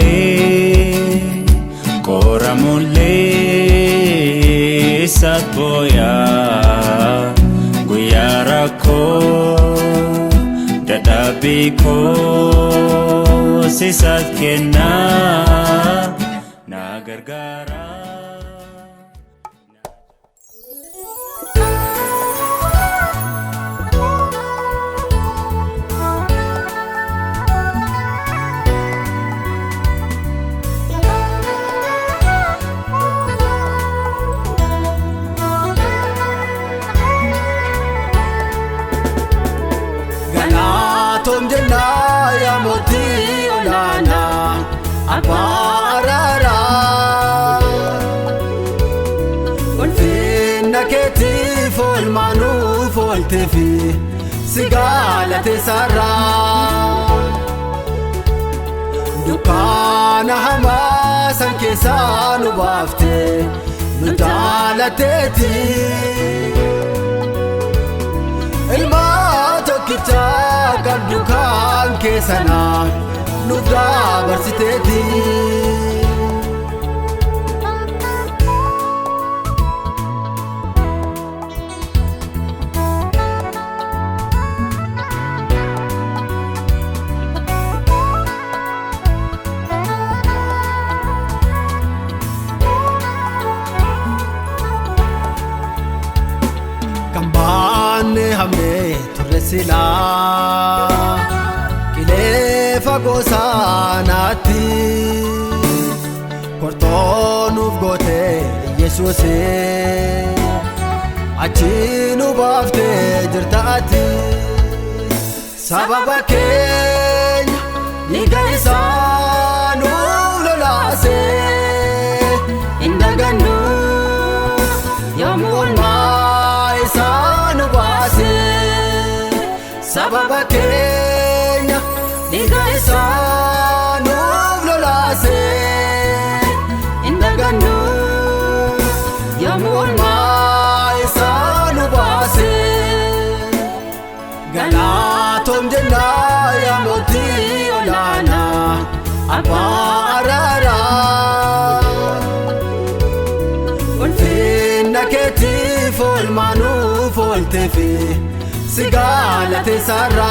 Rakadullee koramullee satboyaa guyyaa rakkoo dadhabbii koo sisaat kennaa na gargaara. Tom jenna ya moti olana abarara Olfinna keti folmanu foltefi sigalate sarra Dukana hama sankesa nu bafte nudalateti Ilma tokkicha gaddukaan keessana nuuf dabarsiteeti Kambaanne hamne turresila Kilefa gosaanatti Kortoonuuf goote Yesuuse Achi nu baafte jirtaati Sababa keenya dhiiga isaa nuuf lolaase Hin dagannu yommuu olmaa isaa nu baase Sababa keenya dhiiga isaa nuuf lolaase Hin dagannu yommuu olmaa isaa nu baase Galatoom jenna yaa mootii olaanaa abaarara Ulfinna keetiif olmaanuu folteefi sigalate sarra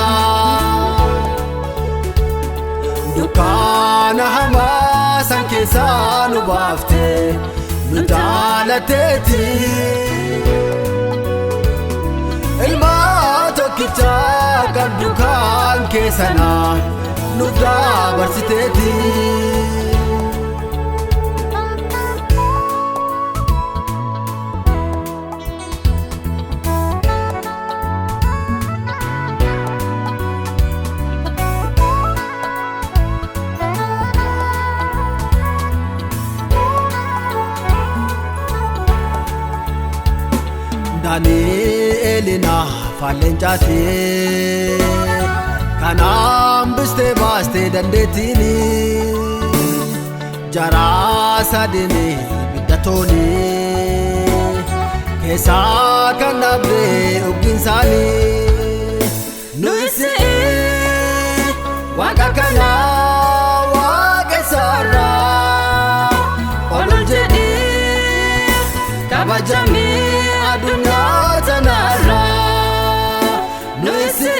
Dukana hamaa san keessaa nu baafte nu daalateeti Ilma tokkicha gaddukaan keessana nuuf dabarsiteeti Danielina fallenchaate kanaan biste baaste dandeetini jaraa sadini biddatooni keessaa kan dhabde ogginsaani nuyi waaqa kana waaqessarra olol jedhee kabajamee Adunyaa tanarra nuyi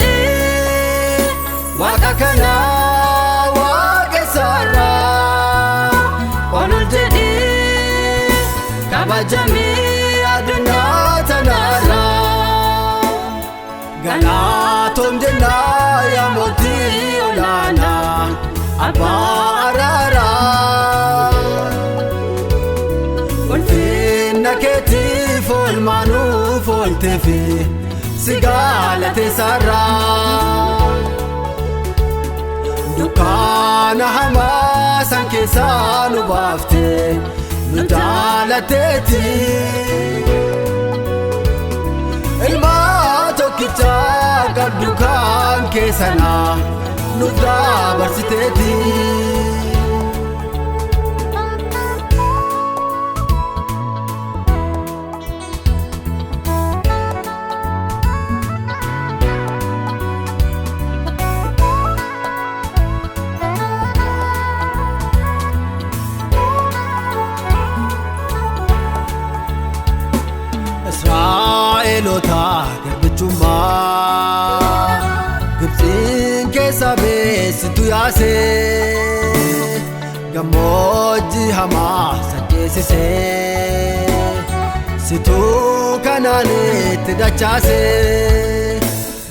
waaqa kana waaqessarra olol jedhee kabajamee adunyaa tanarra Galatoom jenna yaa mootii olaanaa abaarara Ulfinna keetiif olmaanuu folteefi sigalate sarra Dukana hamaa san keessaa nu baafte nu daalateeti Ilma tokkicha gaddukaan keessana nuuf dabarsiteeti Israa'eloota garbichummaa Gibxiin keessa beessitu yaasee gammoojjii hamaa saddeessisee situu Kanaanitti dachaasee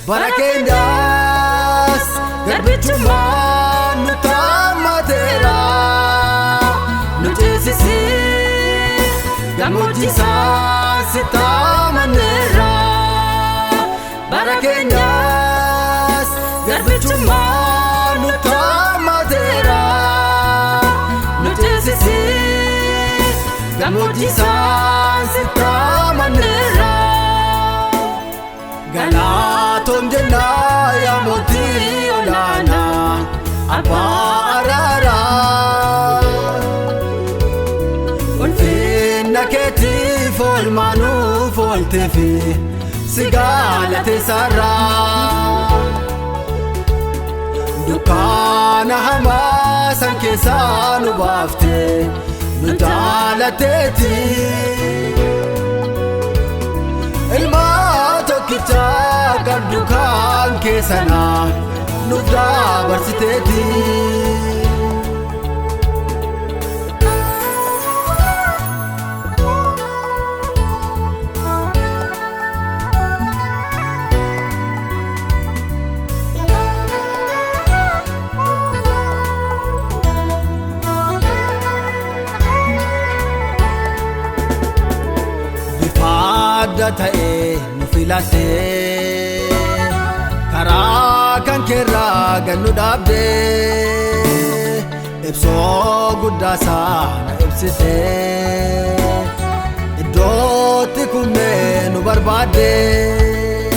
bara keenyaas garbichummaa nu taamateera nu ceesisee gammoojjii isaa si taamaneera bara keenyaas garbichummaa nu taamateera nu ceesisee gammoojjii isaa si taamaneera Galatoom jennaa yaa mootii olaanaa abbaa araaraa ulfinna keetiif oolmaa nuuf oolteefi si galateessarraa dukkaana hamaa san keessaa nu baaftee nu jaalateeti ilmaa tokkicha qabdu kan keessanaa nuuf dabarsiteeti adda ta'ee nu filatee karaa kan keerraa gannu dhaabdee ibsoo guddaa sana ibsitee iddootti kunnee nu barbaaddee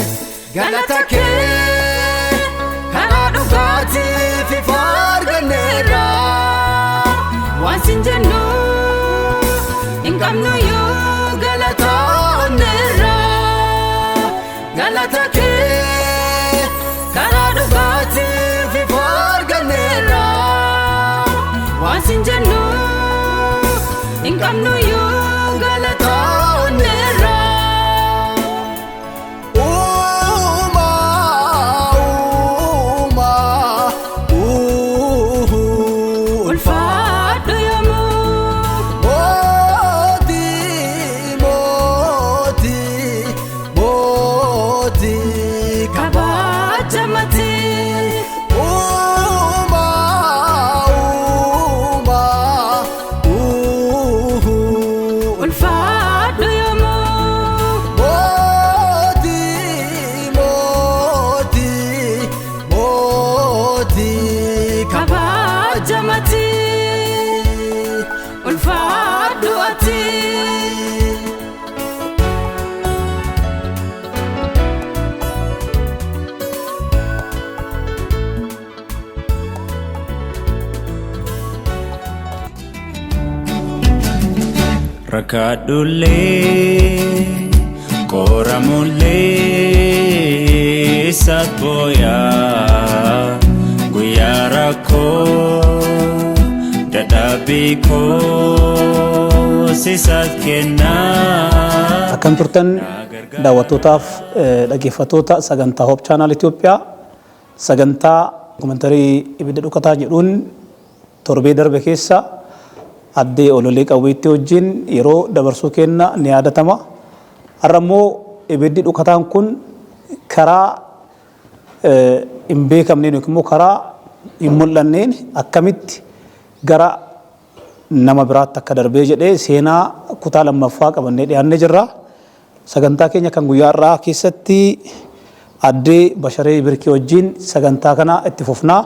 galata kee karaa dhugaatiif ifa arganneerra waan sin jennu hin qabnu yoo galata galata kee karaa dhugaatiif ifa arganneerra waan sin jennu hin qabnu yoo galata onneerra ulfaadhu yoomuu kabajamati ulfaadhu yoomuu mootii kabajamati ulfaadhu ati Rakadullee qoramullee satboyaa guyyaa rakkoo dadhabbii koo sisaat kennaa. Akkam turtan daawwattootaaf dhaggeeffattoota sagantaa Hope Channel Itoophiyaa sagantaa komentarii ibidda dhukataa jedhuun torbee darbe keessa addee ololee qawweetti wajjin yeroo dabarsuu kenna ni yaadatama. Har'a immoo ibiddi dhukataan kun karaa hin beekamneen yookiin immoo karaa hin mul'anneen akkamitti gara nama biraatti akka darbee jedhee seenaa kutaa lammaffaa qabannee dhiyaannee jirra. Sagantaa keenya kan guyyaa har'aa keessatti addee Basharee Birkii wajjin sagantaa kana itti fufnaa.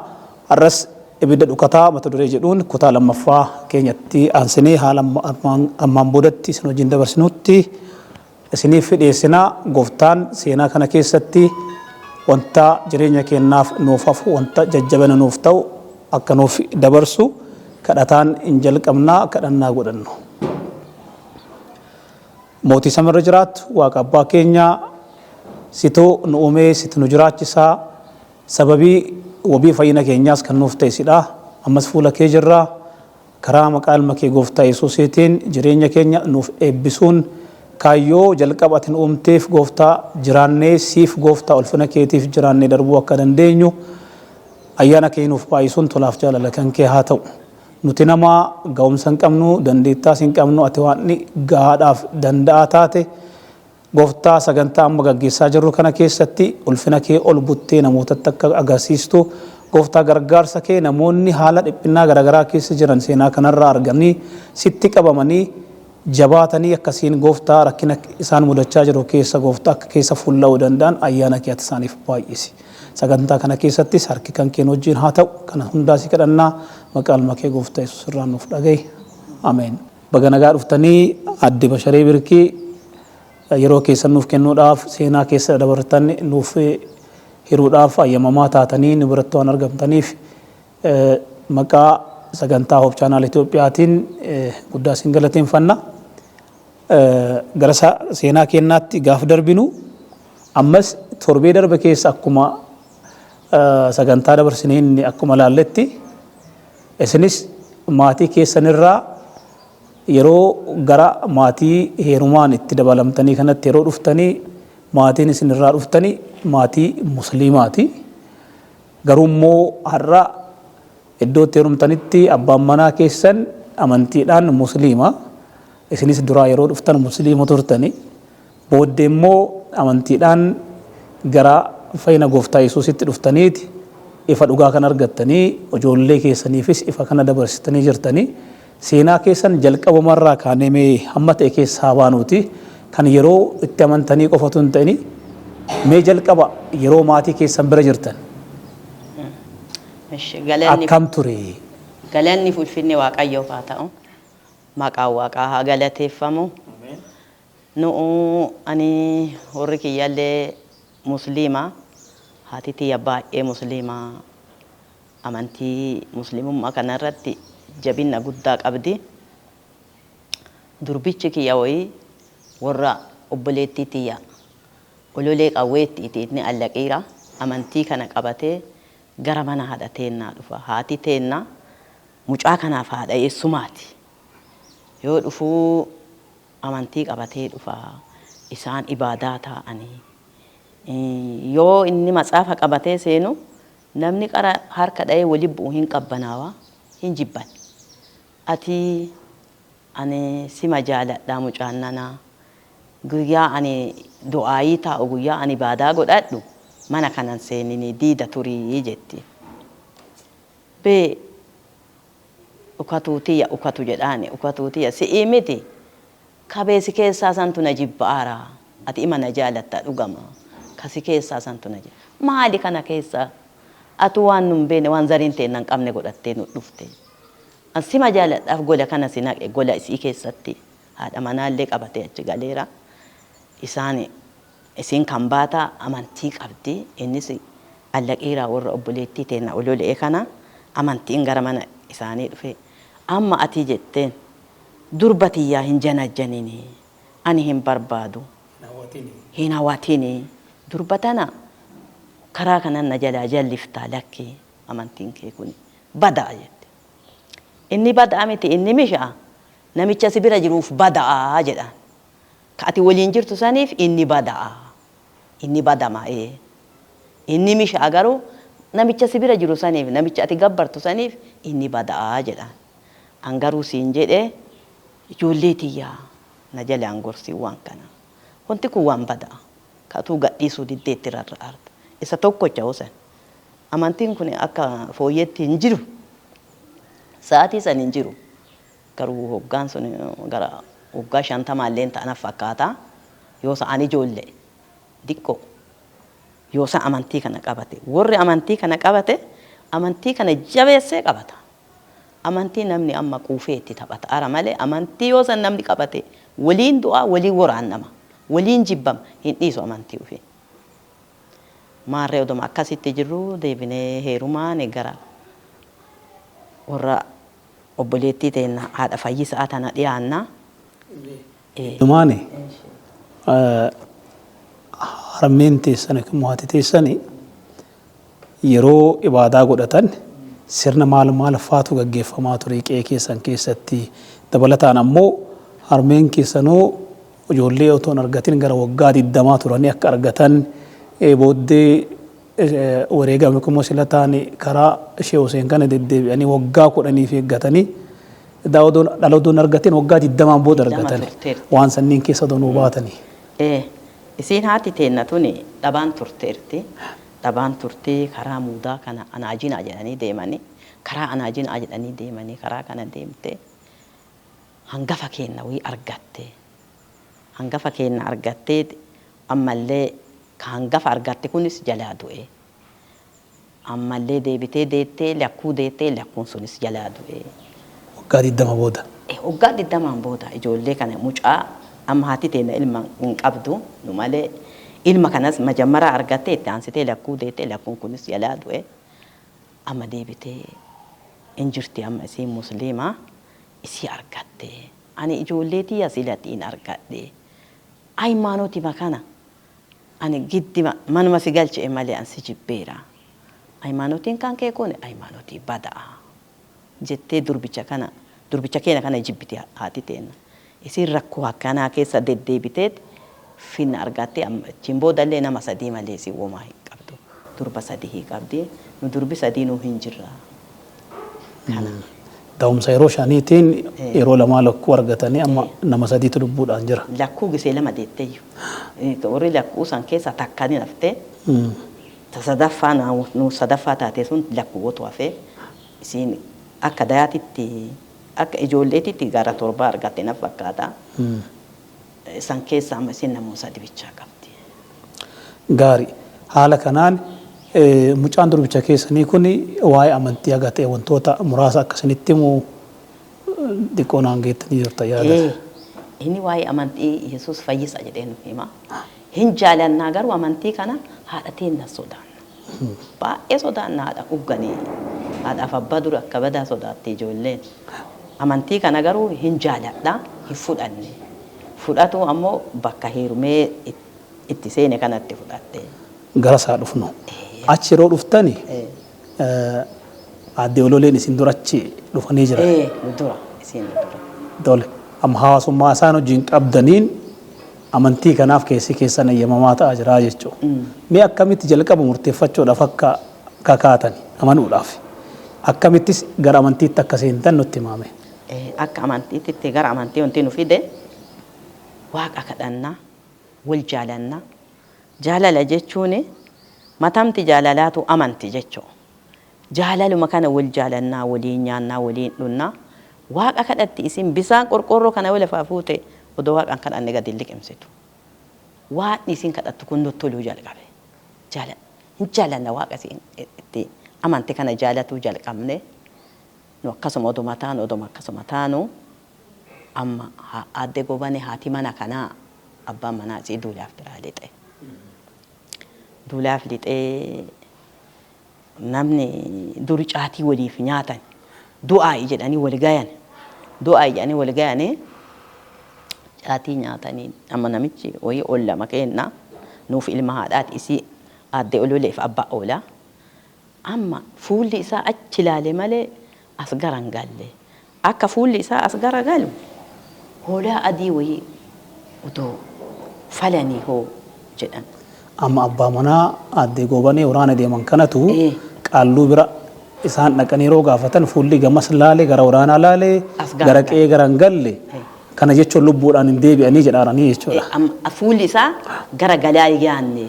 Har'as ibidda dhukataa mata duree jedhuun kutaa lammaffaa keenyatti aansinee haala ammaan boodatti isin wajjin dabarsinutti isiniif dhiyeessinaa. Gooftaan seenaa kana keessatti wanta jireenya keenyaaf nuuf hafu wanta jajjabina nuuf ta'u akka nuuf dabarsu kadhataan hin jalqabnaa kadhannaa godhannu. Mootii samarra jiraatu Waaqa abbaa keenyaa situu nu uumee situ nu jiraachisaa sababii wabii fayyina keenyaas kan nuuf ta'esidha. Ammas fuula kee jirra karaa maqaa ilma kee gooftaa Yesuusiitiin jireenya keenya nuuf eebbisuun kaayyoo jalqabatin uumteef gooftaa jiraannee siif gooftaa ulfina keetiif jiraannee darbuu akka dandeenyu ayyaana kee nuuf baay'isuun tolaaf jaalala kan kee haa ta'u. Nuti nama ga'umsa hin qabnu dandeettaas hin qabnu ati waan gahaadhaaf danda'a taate gooftaa sagantaa amma gaggeessaa jirru kana keessatti ulfina kee ol buttee namootatti akka agarsiistu gooftaa gargaarsa kee namoonni haala dhiphinaa garaagaraa keessa jiran seenaa kanarraa arganii sitti qabamanii jabaatanii akkasiin gooftaa rakkina isaan mudachaa jiru keessa gooftaa akka keessa fuulla'uu danda'an ayyaana kee ati isaaniif baay'isi. Sagantaa kana keessattis harki kan keen wajjin haa ta'u kana hundaas kadhannaa maqaa ilma kee gooftaa Yesuus irraan nuuf dhagahi. Ameen. Baga nagaa dhuftanii adde Basharee Birkii yeroo keessan nuuf kennuudhaaf seenaa keessa dabartan nuuf hiruudhaaf ayyamamaa taatanii nu biratti waan argamtaniif maqaa sagantaa Hope Channel Itoophiyaatiin guddaa isin galateeffanna. Gara seenaa keenyaatti gaaf darbinu ammas torbee darbe keessa akkuma sagantaa dabarsineen akkuma laalletti isinis maatii keessanirraa yeroo gara maatii heerumaan itti dabalamtanii kanatti yeroo dhuftanii maatiin isinirraa dhuftanii maatii musliimaati. Garuu immoo har'a iddootti heerumtanitti abbaan manaa keessan amantiidhaan musliima. Isinis duraa yeroo dhuftan musliima turtanii booddee immoo amantiidhaan gara fayyina gooftaa Yesuusitti dhuftaniiti ifa dhugaa kan argattanii ijoollee keessaniifis ifa kana dabarsitanii jirtanii seenaa keessan jalqabumarraa kaanee hamma ta'e keessaa baanuuti kan yeroo itti amantanii qofatu hin ta'ini mee jalqaba yeroo maatii keessan bira jirtan akkam ture? Galanni ulfinni Waaqayyoof haa ta'u maqaan Waaqaa haa galateeffamu. Ani warri kiyyaallee musliima haati tiyya baay'ee musliima amantii musliimummaa kanarratti jabina guddaa qabdi. Durbichi kiyya wayii warra obboleettii tiyya ololee qawweetti inni allaqiira amantii kana qabatee gara mana haadha teennaa dhufa. Haati teennaa mucaa kanaaf haadha eessumaati. Yoo dhufuu amantii qabatee dhufa isaan ibaadaa ta'anii yoo inni matsaafa qabatee seenu namni qara harka dha'ee wali bu'u hin qabbanaawaa hin jibban. Ati ani sima jaaladhaa mucaan nanaa guyyaa ani du'aayii taa'u guyyaa ani ibaadaa godhadhu mana kanan seenini diida turii jetti. Bee ukatuutiyya ukatu jedhaani ukatuutiyya si'ii miti kabeesi keessaa santu na jibbaara ati ima na jaalatta dhugama kasi keessaa santu na jibba maali kana keessa atu waan nun beene waan zariin ta'e nan qabne godhattee nu dhufte asima jaaladhaaf gola kana sinaqe gola isii keessatti haadha manaallee qabatee achi galeera isaan isin kan baata amantii qabdi innis allaqiiraa warra obboleettii teenna ololee kana amantiin gara mana isaanii dhufe amma ati jetteen durbatiyyaa hin janajjanini ani hin barbaadu hin hawatini durbatana karaa kanan na jalaa jalliftaa lakki amantiin kee kun badaa jette. Inni badaa miti inni mishaa namicha si bira jiruuf badaa jedhaan ka ati waliin jirtu saniif inni badaa inni badama inni mishaa garuu namicha si bira jiru saniif namicha ati gabbartu saniif inni badaa jedhaan. Angaruu siin jedhee ijoollee tiyyaa na jalaan gorsii waan kana wanti kun waan badaa katuu gadhiisuu diddeetti rarra'arta isa tokkocha hosan amantiin kun akka fooyyeetti hin jiru sa'aatii san hin jiru garuu hoggaan sun gara hoggaa 50 illee ta'anaaf fakkaata yoo sa'an ijoollee diqqoo yoo sa amantii kana qabate warri amantii kana qabate amantii kana jabeessee qabata. Amantii namni amma quufeetti taphata ara malee amantii yoo san namni qabate waliin du'aa waliin waraannama waliin jibbama hin dhiisu amantii ofii. Maarree oduma akkasitti jirru deebinee heerumaan gara warra obboleettii teenna haadha fayyisaa tana dhiyaanna. Dumaani harmeen teessanii kun maatii teessanii yeroo ibaadaa godhatan sirna maal faatu gaggeeffamaa ture qe'ee keessan keessatti dabalataan ammoo harmeen keessanoo ijoollee otoo hin argatin gara waggaa 20 turanii akka argatan booddee wareegame kuma sila taane karaa Sheekh Hussein kana deddeebi'anii waggaa 10 eeggatanii dhalooddoon argatin waggaa 20 booda argatan waan sanniin keessa doonuu baatanii. Isiin haati teenna tuni dhabaan turteerti. Dhabaan turtee karaa muudaa kana anaajinaa jedhanii deemanii karaa anaajinaa jedhanii deemanii karaa kana deemtee hangafa keenna wayii argatte. Hangafa keenna argattee ammallee ka hangafa argatte kunis jalaa du'e. Ammallee deebitee deettee lakkuun sunis jalaa du'e. Waggaa 20 booda. Waggaa 20 booda ijoollee kana mucaa amma haati teenna ilma hin qabdu nu malee ilma kanas majammara argattee itti aansitee lakkuu deettee lakkuun kunis jalaa du'e. Amma deebitee injirti amma isiin musliimaa isii argatte. Ani ijoollee tiyya silatiin argadhe. Hayimaanooti makana ani giddi manuma si galchee malee ansi jibbeera. Hayimaanootiin kan kee kun hayimaanootii badaa jettee durbicha keenya kana jibbiti haati teenna. Isiin rakkoo akkanaa keessa deddeebiteet finna argattee achiin boodallee nama 3 malee si uumaa hin qabdu. Durba 3 qabdi. Nu durbi 3 nu hin jirra. Kana. Daa'umsa yeroo shaniitiin yeroo lama lakkuu argatanii amma nama 3tu lubbuudhaan jira. Lakkuu gisee 2 deetteeyyu. Warri lakkuu san keessa takka ni naftee. Sadaffaa nu sadaffaa taatee sun lakkuutu hafee isiin akka dayaatitti akka ijoolleetitti gara 7 argatte na fakkaata. San keessa amma isiin namoota 3 bichaa qabdi. Gaarii haala kanaan mucaan durbicha keessanii kun waa'ee amantii agatee wantoota muraasa akkasinitti immoo xiqqoo naan geettanii jirta yaada. Inni waa'ee amantii Yesuus fayyisa jedhee nuuf hima. Hin jaalannaa garuu amantii kana haadha teenna sodaanna. Baay'ee sodaanna haadha ugganii haadhaaf abbaa dura akka badaa sodaatte ijoolleen. Amantii kana garuu hin jaaladha hin fudhanne. Fudhatu ammoo bakka heerumee itti seene kanatti fudhatte. Gara isaa dhufnu. Achi yeroo dhuftani addee ololeen isin durachi dhufanii jira. Dura isin dura. Dole amma hawaasummaa isaan wajjin qabdaniin amantii kanaaf keessi keessan eeyyamamaa ta'aa jira jechuudha. Mee akkamitti jalqaba murteeffachuudhaaf akka kakaatan amanuudhaaf akkamittis gara amantiitti akka seentan nutti himame. Akka amantiitti gara amantii wanti nu fide waaqa kadhannaa wal jaalannaa jaalala jechuun matamti jaalalaatu amanti jechuudha. Jaalaluma kana wal jaalannaa waliin nyaannaa waliin dhunnaa waaqa kadhatti isin bisaan qorqorroo kana wal lafaa fuute odoo waaqaan kadhanne gadi liqimsitu. Waaqni isin kadhattu kun nutti toluu jalqabe. Hin jaalanna waaqa isin itti amanti kana jaalatuu jalqabne nu akkasuma akkasuma taanu amma addee gobane haati mana kanaa abbaan manaa isii duulaaf biraa lixe. Duulaaf lixee namni duri caatii waliif nyaatan du'aa'i jedhanii wal gayan. Du'aa'i jedhanii wal gayanii caatii nyaatanii amma namichi wayii ollama kenna nuuf ilma haadhaati isii addee ololeef abbaa oola. Amma fuulli isaa achi ilaale malee as gara hin galle. Akka fuulli isaa as gara galu hoolaa adii wayii utoo falanii hoo jedhan. Amma abbaa manaa addee gobanee waraana deeman kanatu qaalluu bira isaan dhaqanii yeroo gaafatan fuulli gamas laalee gara waraanaa laalee gara qe'ee gara hin galle kana jechuun lubbuudhaan hin deebi'anii jedhaaranii jechuudha. Fuulli isaa gara galaa yaanne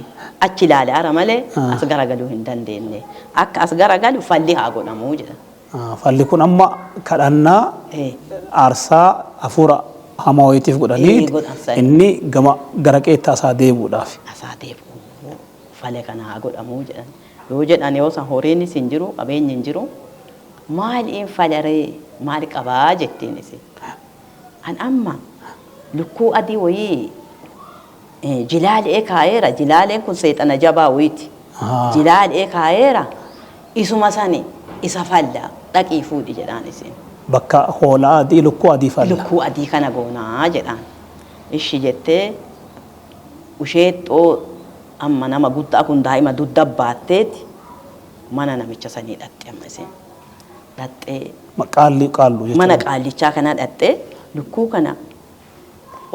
achi ilaale ara malee as gara galuu hin dandeenye. Akka as gara galu falli haa godhamuu jedha. Falli kun amma kadhannaa aarsaa hafuura hamaa wayitiif godhanii inni gama gara qe'ee isaa deebuudhaaf. Asaa deebu. Fale kana haa godhamuu jedhan. Yoo jedhan yoo san horiinis hin jiru qabeenyi hin jiru maaliin falaree maali qabaa jettiin isin. An amma lukkuu adii wayii jilaalee kaayeera. Jilaaleen kun seexana jabaa wayiiti. Jilaalee kaayeera isuma sani isa falla dhaqii fuudhi jedhaan isin. Bakka hoolaa adii lukkuu adii falla. Lukkuu adii kana goonaa jedhaan. Ishi jettee usheexxoo amma nama guddaa kun daa'ima dudda baatteeti mana namicha sanii dhatte amma isin. Dhattee qaallu mana qaallichaa kana dhattee lukkuu kana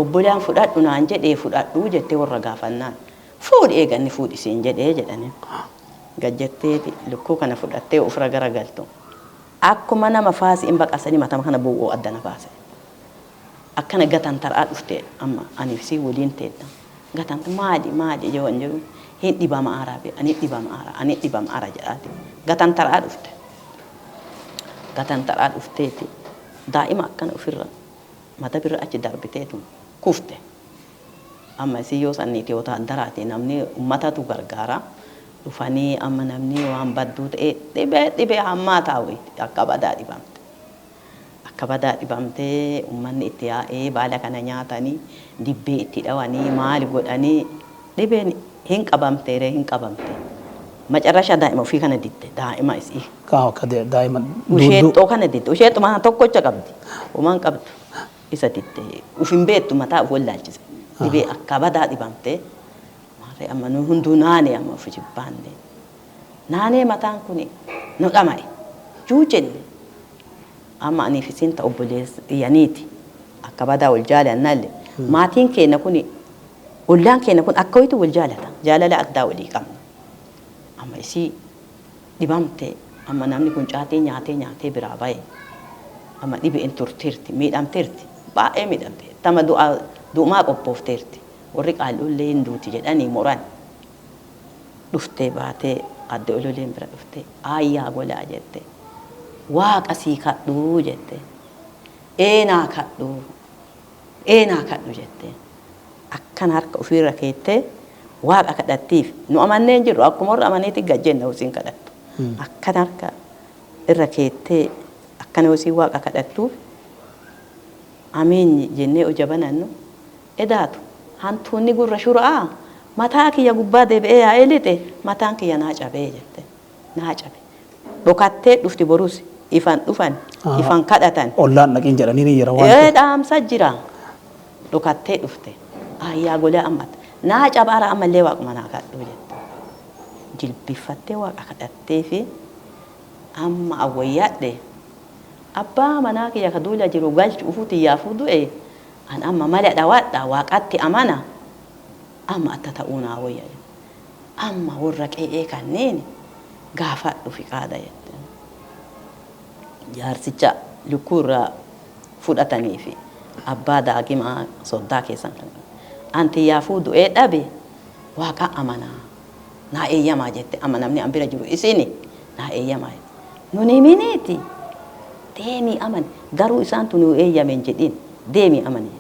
obbolaan fudhadhu naan jedhee fudhadhu jettee warra gaafannaan fuudhi eeganni fuudhi siin jedhee jedhanii gajjetteeti lukkuu kana fudhattee ofirra garagaltu akkuma nama faasi in baqasanii matama kana bu'uu addana baase akkana gatan taraa dhuftee amma aniif si waliin teetta gatan maali yoo hin jiru hin dhibama aaraabe ani dhibama aara jedhaati gatan taraa dhufteeti daa'ima akkana ofirra mata birra achi darbiteetu kufte amma si yoo sanniiti yoo ta'an daraati namni ummatatu gargaara dhufanii amma namni waan badduu ta'e dhibee hammaa taa'u akka badaa dhibamtee ummanni itti yaa'ee baala kana nyaatanii dibbee itti dhawanii maali godhanii dhibeen hin qabamte macarrasha daa'ima ofii kana didde daa'ima isii daa'ima usheexxoo kana didde usheexxuma tokkocha qabdi homaan qabdu isa didde ufin beektu mataa uf wallaalchise dhibee akka badaa dhibamtee maarree amma nu hunduu naanee amma ofi jibbaanne naanee mataan kuni nu dhama'e juujenne amma aniif isin ta obboleessiyaniiti akka badaa wal jaalannallee maatiin keenya kuni ollaan keenya kun akka wayitu wal jaalata jaalala addaa walii qabna amma isii dhibamte amma namni kun caatee nyaatee biraa ba'e amma dhibeen turteerti miidhamteerti baay'ee miidhamte tama du'umaa qophoofteerti warri qaal'ullee hin duuti jedhanii moran dhuftee baatee adde ololeen bira dhuftee aayyaa golaa jette waaqa sii kadhuu jette eenaa kadhuu jette akkan harka ofirra keettee waaqa kadhattiif nu amannee jirru akkuma warra amaneeti gajjenna usiin kadhattu akkan harka irra keettee akkana usii waaqa kadhattuuf amiin jennee ojabanannu edaatu hantuunni gurra shuraa mataa kiyya gubbaa deebi'ee yaa elite mataan kiyya naa cabee jette naa cabe dhokattee dhufti borus ifan dhufan ifan kadhatan ollaan dhaqiin jedhanii ni jira waan dhaamsa jira dhokattee dhufte ayyaa golee ammata naa cabaara ammallee waaquma naa kadhuu jette jilbifattee waaqa kadhattee fi amma awwayyaadhe abbaa manaa kiyya ka duula jiru galchu ufuuti yaafuu du'e an amma malee dhawaadha waaqatti amana amma atta ta'uu naa wayya amma warra qe'ee kanneen gaafadhu fi qaada jette jaarsicha lukkuurraa fudhatanii fi abbaa daagimaa soddaa keessan kan anti yaafuu du'ee dhabe waaqa amanaa naa eeyyamaa jette amma namni an bira jiru isini naa eeyyamaa nuni miniiti deemii amani garuu isaantu nu eeyyamen jedhin deemii amani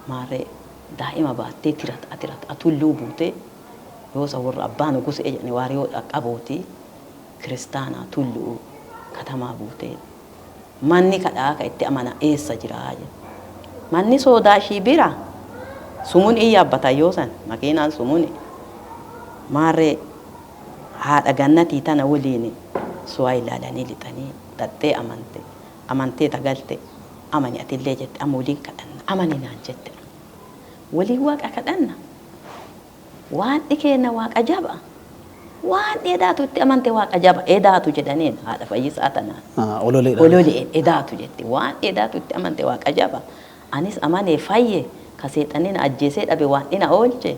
maarree daa'ima baattee tirata atulluu buutee yoosa warra abbaa nu gusee jedhani waariyoo dhaqqabooti kiristaanaa tulluu katamaa buutee manni kadhaa ka itti amana eessa jiraa manni soodaashii bira sumuun in yaabbata yoosan makiinaan sumuuni maarree haadha gannatii tana waliin su'aa ilaalanii lixanii dhattee amantee tagalte amani atillee jette amma waliin kadhanna amani naan jette waliin waaqa kadhanna waan dhikeenna waaqa jaba waan edaatu itti amante waaqa jaba edaatu jedhaniin haadha fayyisaa tanaan ololee edaatu jette waan edaatu itti amante waaqa jaba anis amanee fayye ka seexaniin ajjeesee dhabe waan ina oolche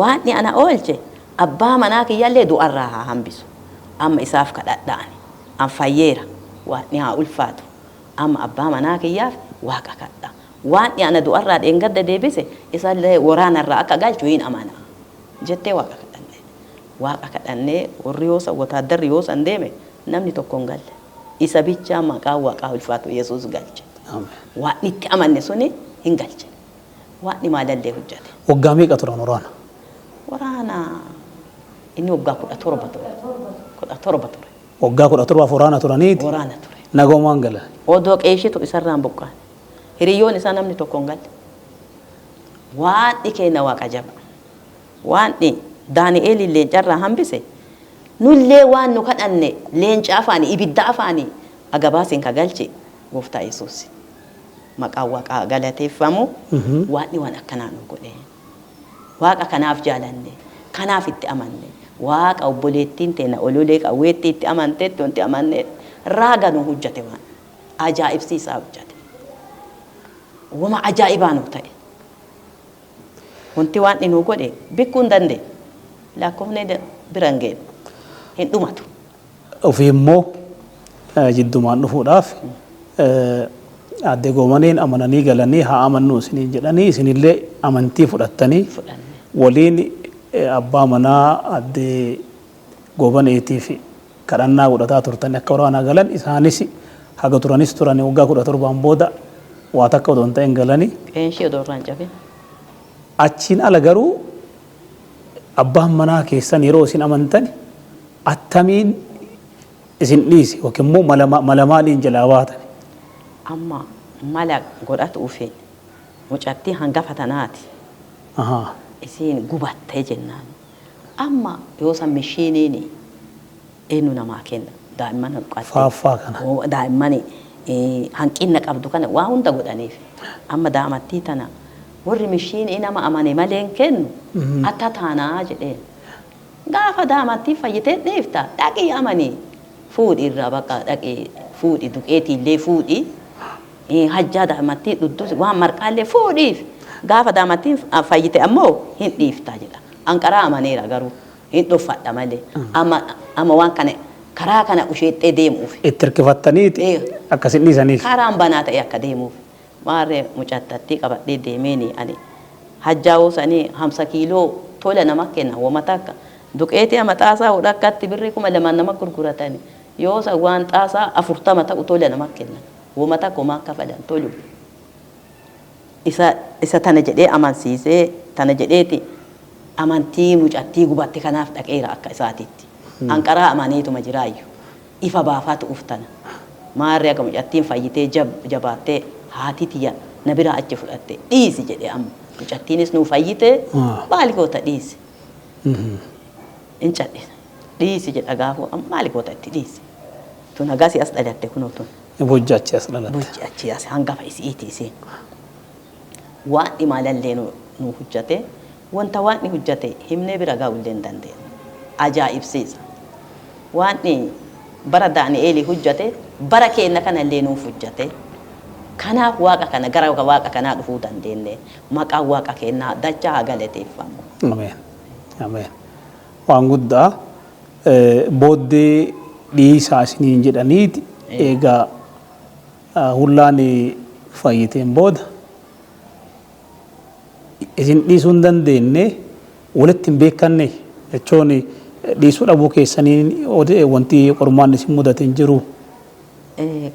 waan ni ana oolche abbaa manaa kiyyallee du'arraa haa hambisu amma isaaf kadhadhaani an fayyeera waan ni haa ulfaatu amma abbaa manaa kiyyaaf waaqa kadha waan ni ana du'arraa dheengadda deebise isallee waraanarraa akka galchu hin amana jettee waaqa kadhannee warri yoosa wataaddarri yoosan deeme namni tokko hin galle isa bichaa maqaa waaqaa ulfaatu yesuus galche waan itti amanne suni hin galche waan ni maalallee hojjate waggaa meeqa turan waraana inni waggaa 17 ture waggaa 17 waraana turaniiti nagoomaan gala odoo qeeshitu isarraan buqqaan hiriyyoon isaa namni tokko hin galle waan dhikeenna waaqa jaba waan Daani'eel leencarraa hambise nullee waan nu kadhanne leenca afaanii ibidda afaanii agabaasin ka galche gooftaa Yesuus maqaa waaqa galateeffamu waan akkanaa nu godhe waaqa kanaaf jaalanne kanaaf itti amanne waaqa obboleettiin teena ololee qawweetti itti amanteetti wanti amanne raaga nu hojjate waan ajaa'ibsiisaa hojjate wama ajaa'ibaa nu ta'e. Wanti waan inni godhe bikkuu hin dandeenye. Lakkoofnee biraan ga'e hin dhumatu. Ofii immoo jiddumaan dhufuudhaaf adde goomaneen amananii galanii haa amannu isiniin jedhanii isinillee amantii fudhattanii waliin abbaa manaa adde goobaneetii fi kadhannaa godhataa turtan akka waraanaa galan isaanis haga turanis turanii waggaa 17 booda waa takka odoo hin ta'in galanii. Qeenshii odoo irraan cabe. Achiin ala garuu abbaan manaa keessan yeroo isin amantan attamiin isin dhiise yookiin immoo mala maaliin jalaa baatan? Amma mala godhatu ufe mucattii hangafa tanaati. Isin gubattee jennaan. Amma yoo san mishiiniin eenyu namaa kenna daa'imman hanqattee. Faaffaa kana. Daa'imman hanqinna qabdu kana waa hunda godhaniif. Amma daamattii tana warri mishiinii nama amane maleen kennu atta taanaa jedheen. Gaafa daamattii fayyitee dheefta dhaqii amanii fuudhi irraa bakka dhaqee fuudhi duqeetiillee fuudhi. Hajjaa daamattii dhuddus waan marqaallee fuudhiif gaafa daamattiin fayyite ammoo hin dhiiftaa jedha. Anqaraa amaneera garuu hin dhuffadha malee amma waan kana karaa kana usheettee deemuuf. Itti hirkifattaniiti akkasin dhiisaniif. Karaan banaa ta'e akka deemuuf. Maarree mucattattii qabadhee deemeeni ani hajjaa hoosanii 50 kiiloo tola nama kenna wama takka duqeetii ama xaasaa hodhakkatti birrii 2,000 nama gurguratani yoo sa waan xaasaa 40 ta'u tola nama kenna wama takka homaa kafalan tolu isa tana jedhee amansiisee tana jedheeti amantii mucattii gubatti kanaaf dhaqeera akka isaatiitti anqaraa amaneetuma jiraayyu ifa baafaatu uftana maarree akka mucattiin fayyitee jabaattee haati tiyya na biraa achi fudhatte dhiisi jedhe amma mucattiinis nuu fayyite maali goota dhiisi in cadhe dhiisi jedha gaafu maali goota itti dhiisi tun agasi as dhalatte kunoo tun bojjachi as dhalatte bojjachi as hangafa isiitii isheen waan imaalallee nu hujjate wanta waan ni hujjate himnee bira gaa'ullee hin dandeenye ajaa'ibsiisa waan bara Daani'eelii hujjate bara keenna kanallee nuuf hujjate. Kanaaf waaqa kana gara waaqa kanaa dhufuu dandeenye maqaan waaqa keenyaa dachaa haa galateeffamu. Ameen. Ameen. Waan guddaa booddee dhiisaa isiniin jedhaniiti egaa hullaan fayyiteen booda isin dhiisuu hin dandeenye walitti hin beekanne jechuun dhiisuu dhabuu keessanii wanti qormaan isin mudate hin jiru.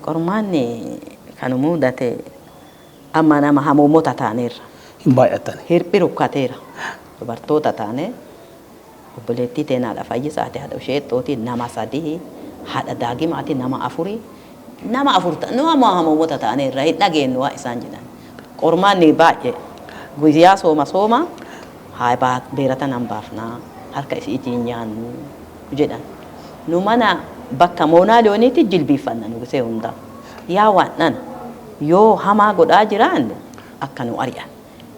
Qormaanni kan mudate amma nama hamuumota taaneerra. Hin baay'atani. Hirphi rukkateera. Dubartoota taane obboleettii teenaadha fayyisaati haadha isheettootii nama 3 haadha daagimaati nama 4 nama 4 nama hamuumota taaneerra hin dhageenyu waa isaan jedhan. Qormaanni baay'ee guyyaa sooma haa beerata nan baafnaa harka isiitiin nyaannu jedhan. Nu mana bakka moonaa looniitti jilbiiffanna nu gisee hundaa. Yaa waan nan yoo hamaa godhaa jiraan akka nu ari'an.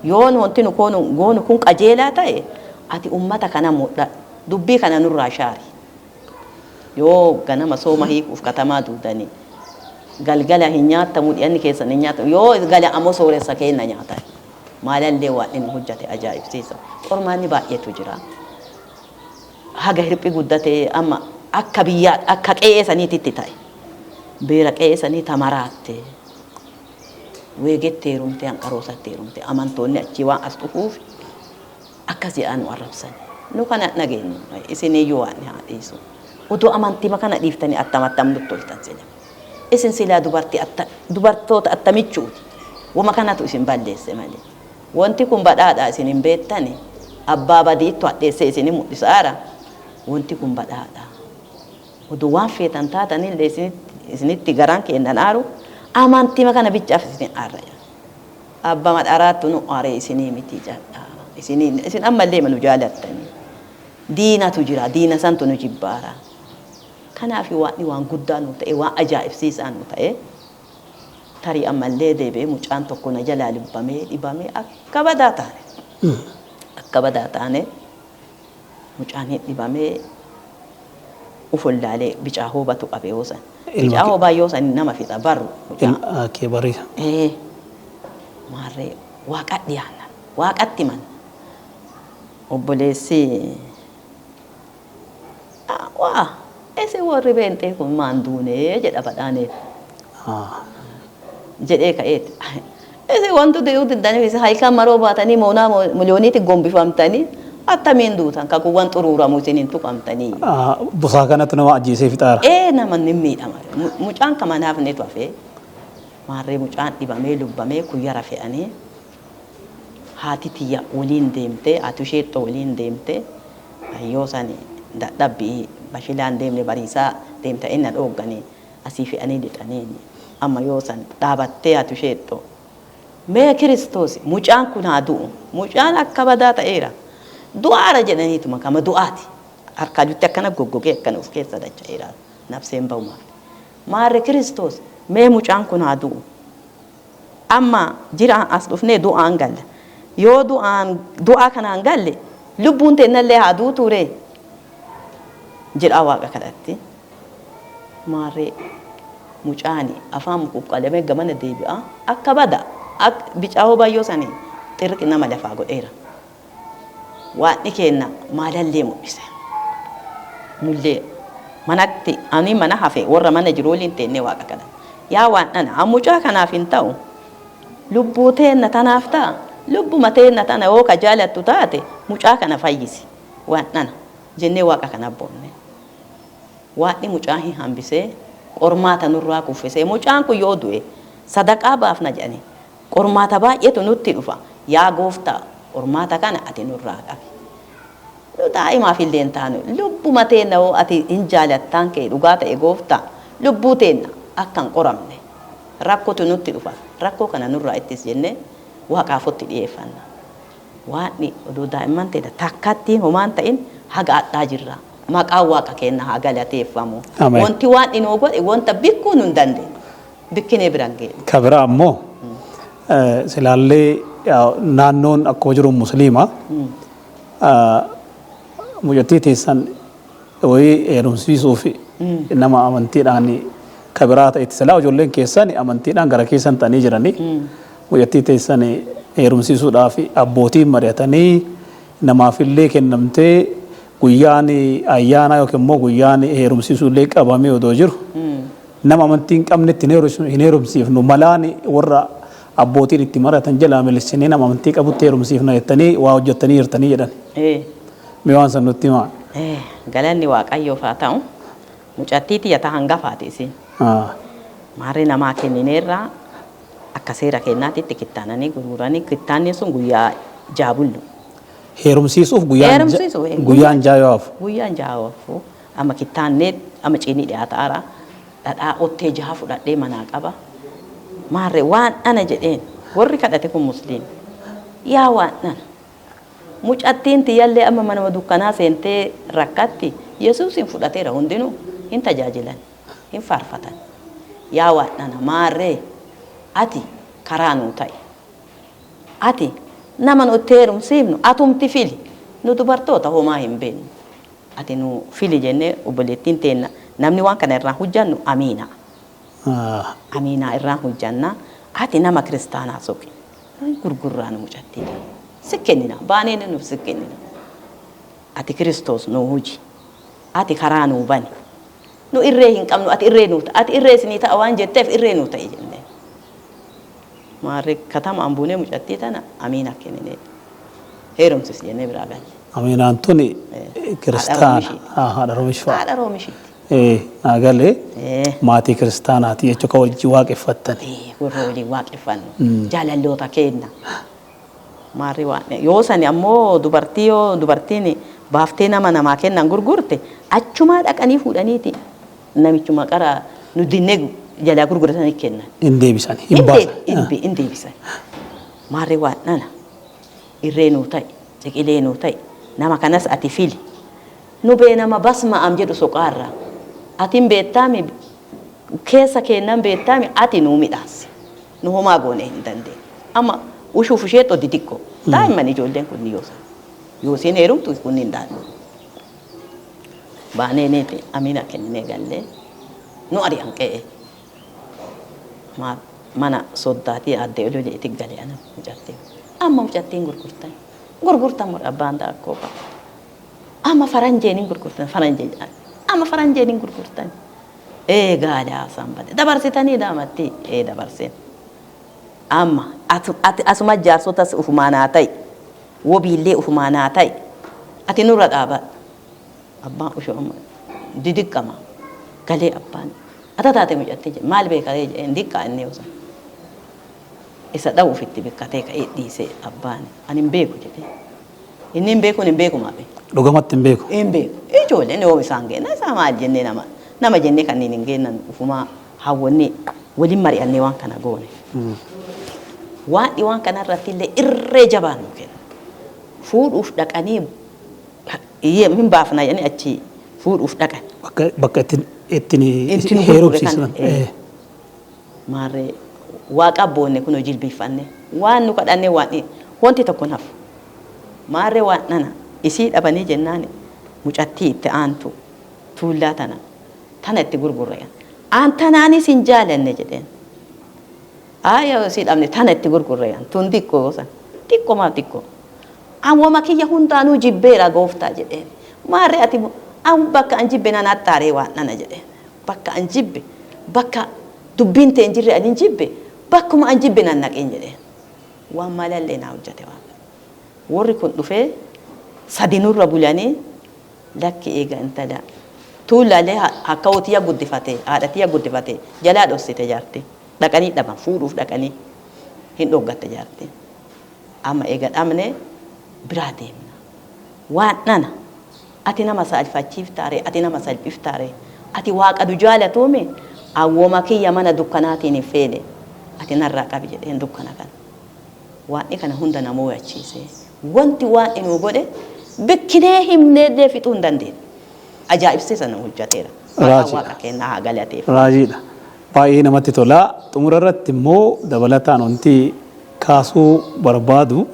Yoo wanti nu goonu kun qajeelaa ta'e ati ummata kana mudha dubbii kana nurraa shaari. Yoo ganama sooma hiikuuf katamaa duudanii galgala hin nyaattamu dhiyanni keessan hin nyaattamu yoo gala ammoo sooressa kenna nyaatan. Maalallee waan inni hojjate ajaa'ibsiisa. Qormaanni baay'eetu jira. Haga hirphi guddatee amma akka biyyaa akka qe'ee saniititti ta'e. Beera qe'ee sanii tamaraatte. Weegettee heerumtee hanqaroosatti heerumtee amantoonni achi waan as dhufuuf akkas jedhan arrabsan. Nu kana nageenyu isin iyyuu waan haa dhiisu. Utuu amantii kana dhiiftanii attam nuttoltan sila. Isin silaa dubartoota attamichuuti. Wama kanatu isin balleesse malee. Wanti kun badhaadhaa isin hin beektani. Abbaa badiittu hadheessee isin mul'isaara. Wanti kun badhaadhaa. Utuu waan feetan taatanillee isinitti garaan kennan aaru amantii kana bichaaf isin aarraya. Abbaa madharaattu nu aaree isinii miti jadhaa. Isin ammallee manu jaalattanii. Diinatu jira. Diina santu nu jibbaara. Kanaaf waan guddaa nu ta'e waan ajaa'ibsiisaa nu ta'e. Tarii ammallee deebi'ee mucaan tokko na jalaa lubbamee dhibamee akka badaa taane. Akka badaa taane mucaan dhibamee ufullaalee bicaa hoobatu qabee hoosan. Bicaa hoobaa yoo san nama fixa barru. Kee bariisa. maarree waaqatti aannan waaqatti man obboleessi waa ese warri beentee kun maan duunee jedha badhaanee jedhee ka'eeti ese wantu dee'uu diddanii fi halkan maroo baatanii moonaa miliyooniitti gombifamtanii attamiin duutan kakuwwan xuruuramu isiniin tuqamtanii. Busaa kanatti nama ajjeesee fixaara. Namanni miidhama. Mucaan kamanaaf ni tuafee maarree mucaan dhibamee lubbamee kuyyara fe'anii haati tiyya waliin deemtee haati isheettoo waliin deemtee ayyoo sani dadhabbii bashilaan deemne bariisaa deemta inni dhoogganii asii fe'anii lixanii amma yoo san dhaabattee haati isheettoo mee Kiristoos mucaan kun haa du'u mucaan akka badaa ta'eera. Du'aara jedhaniituma kama du'aati harkaa jutti akkana goggogee akkana of keessa dacha'eera nafseen ba'umaa maarre Kiristoos mee mucaan kun haa du'u amma jiraan as dhufnee du'aan galla yoo du'aa kanaan galle lubbuun teennallee haa du'u ture jedhaa waaqa kadhatti maarre mucaani afaan quqqalamee gamana deebi'a akka bada bicaa'oo baay'oo sanii xirqi nama lafaa godheera. Waan kenna maalallee mul'ise mullee manatti ani mana hafe warra mana jiru waliin teennee waaqa kadha yaa waan dhana mucaa kanaaf hin ta'u lubbuu teenna tanaaf ta'a lubbuma teenna tana yoo ka jaalattu taate mucaa kana fayyisi waan dhana jennee waaqa kana boonne waan mucaa hin hambisee qormaata nurraa kuffisee mucaan kun yoo du'e sadaqaa baafna jedhani qormaata baay'eetu nutti dhufa yaa gooftaa ormaata kana ati nurraa qabi. Daa'imaaf illee taanu lubbuma teenna hoo ati hin jaalattaan kee dhugaa ta'e gooftaa lubbuu teenna akka hin qoramne rakkootu nutti dhufa rakkoo kana nurraa ittis jennee waaqaafotti dhiyeeffanna. Waan oduu daa'imman teedha takkatti homaan ta'in haga addaa jirra maqaan waaqa keenna haa galateeffamu. Wanti waan inoo godhe wanta bikkuu nu hin dandeenye bikkinee biraan ga'e. Kabira ammoo silaallee naannoon akkuma jiru musliima mucattii teessan wayii heerumsiisuu fi nama amantiidhaan kabiraa ta'etti silaa ijoolleen keessan amantiidhaan gara keessan ta'anii jiranii mucattii teessan heerumsiisuudhaaf abbootiin mari'atanii namaafillee kennamtee guyyaan ayyaana yookiin immoo guyyaan heerumsiisuullee qabamee odoo jiru nama amantii hin qabnetti hin heerumsiifnu malaan warra abbootiin itti maratan jalaa milissinee nama amantii qabutti heerumsiifna jettanii waa hojjettanii jirtanii jedhan. Mee waan san nutti himaa. Galanni waaqayyoof haa ta'u mucattii tiyya hangafaati isin. Maarree namaa kennineerraa akka seera kennaatitti kittaananii gurguranii kittaanni sun guyyaa jaabullu. Heerumsiisuuf guyyaan jaayaaf. Guyyaan jaayaaf amma kittaannee amma cinii dhiyaataara dhadhaa ottee jaha fudhadhee manaa qaba. Maarree waan ana jedheen warri kadhate kun musliim yaa waan ana mucattiin tiyyallee amma manama dukkanaa seentee rakkatti Yesuusin fudhateera hundinuu hin tajaajilan hin faarfatan yaa waan ana maarree ati karaa nuu ta'i ati nama nutti heerumsiifnu atumti fili nu dubartoota homaa hin beeknu ati nu fili jennee obboleettiin teenna namni waan kana irraa hujjannu amiina. Amiina irraa hojjanna ati nama kiristaanaa soqi gurgurraan mucattii sikkennina baanee nuuf sikkennina ati Kiristoos nu huji ati karaa nuu bani nu irree hin qabnu ati irree nuu ta'a ati irree isinii ta'a waan jetteef irree nuu ta'i jennee maarree katamaan buunee mucattii tana amiina kennine heerumsis jennee biraa galle. Amiinaan tuni kiristaana haadha roomishfaa. Haadha roomishiiti. Nagalee maatii kiristaanaati jechuudha wajji waaqeffattani. Warra waliin waaqeffannu jaalalloota kenna. Maarri waan yoo sani ammoo dubartiin baaftee namaa kennan gurgurte achumaa dhaqanii fuudhaniiti namichuma qara nu dinnee jalaa gurguratanii kennan. Hin deebisani hin baasan. Hin deebisani. Maarri waan nana irree nuu ta'i ciqilee nuu ta'i nama kanas ati fili nu bee nama basma am jedhu soqaarraa. Atin beettami keessa kennan beettami ati nuu midhaasi nu homaa goone hin dandeenye amma ushuuf isheettoo xixiqqoo daa'imman ijoolleen kun yoo siin heerumtu kun hin daadhu baanee neeti amiina kenninee gallee nu ari'an qe'ee mana soddaatii addee olii itti galee ana mucattiin. Amma mucattiin gurgurtan. Gurgurtan mur abbaan daakkoo qaba. Amma faranjeeniin gurgurtan faranjee. Amma faranjeeniin gurgurtan. Gaadaa sanbate. Dabarsitanii daamatti dabarseen. Amma asuma jaarsotas ufumaanaa ta'e. Wobiillee ufumaanaa ta'e. Ati nurra dhaabadha. Abbaan ushooma didiqqama. Galee abbaan. Ata taate mucattii jedhe maal beekalee jedhe hin diqqaa inni osoo. Isa dha'uuf itti beekatee ka'ee dhiisee abbaan ani hin beeku jedhee. Inni hin beeku hin beeku maabe. Dhugamatti hin beeku. Hin beeku. Ijoolleen yoo isaan geenna isaa maal jennee nama jennee kanneen hin geennan ufumaa hawwannee waliin mari'annee waan kana goone. Waan kanarratti illee irree jabaan nu kenna. Fuudhuuf dhaqanii hin baafna jedhanii achi fuudhuuf dhaqan. Bakka ittiin heerumsiisan. Maarree waaqa boonne kun jilbiiffanne waan nu kadhanne wanti tokko nafu. Maarree waan nana isii dhabanii jennaan mucattii itti aantu tuullaa tana itti gurgurreyan. Aantanaanis hin jaalanne jedheen. Yoo isii dhabne tana itti gurgurreyan tun xiqqoo gosan xiqqoo maa xiqqoo. Awwama kiyya hundaanuu jibbeera gooftaa jedheen. Maarree ati bakka an jibbe nan attaaree waan nana jedheen. Bakka an jibbe bakka dubbiin ta'e hin jirre ani jibbe bakkuma an jibbe nan naqeen jedheen. Waan malallee naa hojjate waan. Warri kun dhufee sadi nurra bulanii lakki eega intala tuulaalee akka hotiya guddifatee haadhatiya guddifatee jalaa dhossite jaarti dhaqanii dhaban fuudhuuf dhaqanii hin dhoggatte jaarti. Amma eega dhabne biraa deemna. Waan nana ati nama salphachiiftaare ati nama salphiftaare ati waaqa du jaalatuume awwooma kiyya mana dukkanaatiin hin feene ati narraa qabi jedheen dukkana kana. Waan kana hunda namoo yachiisee wanti waan inuu godhe bikkinee himnee fixuu hin dandeenye. Ajaa'ibsiisa nama hojjateera. Waaqa kennaa haa galateef. Raajiidha. Baay'ee namatti tola. Xumura irratti immoo dabalataan wanti kaasuu barbaadu